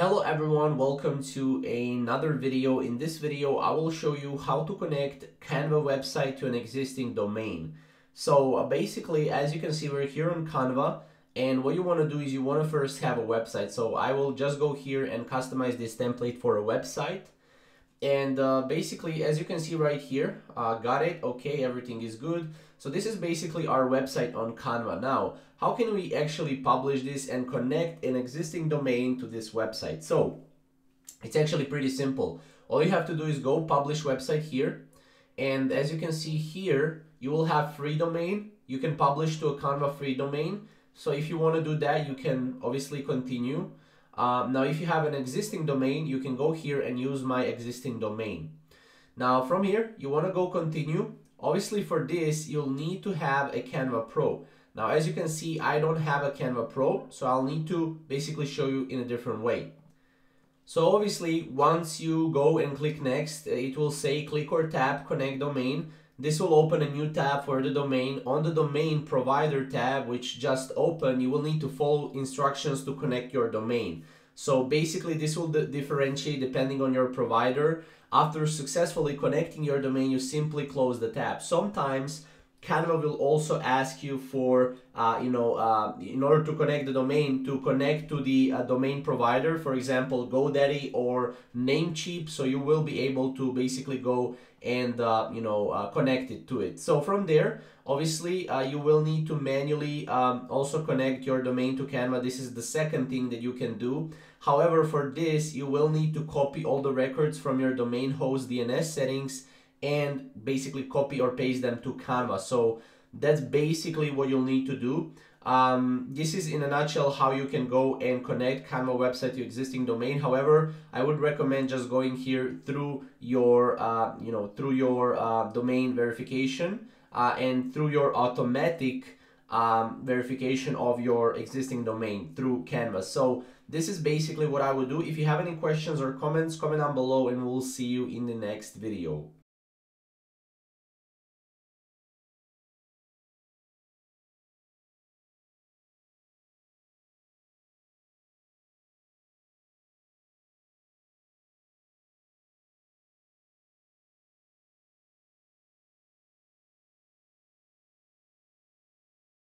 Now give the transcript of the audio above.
Hello everyone, welcome to another video. In this video, I will show you how to connect Canva website to an existing domain. So basically, as you can see, we're here on Canva, and what you want to do is you want to first have a website. So I will just go here and customize this template for a website. And basically, as you can see right here, got it, okay, everything is good. So this is basically our website on Canva. Now, how can we actually publish this and connect an existing domain to this website? So it's actually pretty simple. All you have to do is go publish website here. And as you can see here, you will have free domain. You can publish to a Canva free domain. So if you want to do that, you can obviously continue. Now, if you have an existing domain, you can go here and use my existing domain. Now, from here, you want to go continue. Obviously, for this, you'll need to have a Canva Pro. Now, as you can see, I don't have a Canva Pro, so I'll need to basically show you in a different way. So obviously, once you go and click next, it will say click or tap connect domain. This will open a new tab for the domain. On the domain provider tab, which just opened, you will need to follow instructions to connect your domain. So basically, this will differentiate depending on your provider. After successfully connecting your domain, you simply close the tab. Sometimes Canva will also ask you for, in order to connect the domain, to connect to the domain provider, for example, GoDaddy or Namecheap. So you will be able to basically go and, connect it to it. So from there, obviously, you will need to manually also connect your domain to Canva. This is the second thing that you can do. However, for this, you will need to copy all the records from your domain host DNS settings and basically copy or paste them to Canva. So that's basically what you'll need to do. This is in a nutshell how you can go and connect Canva website to existing domain. However, I would recommend just going here through your domain verification and through your automatic verification of your existing domain through Canva. So this is basically what I would do. If you have any questions or comments, comment down below and we'll see you in the next video.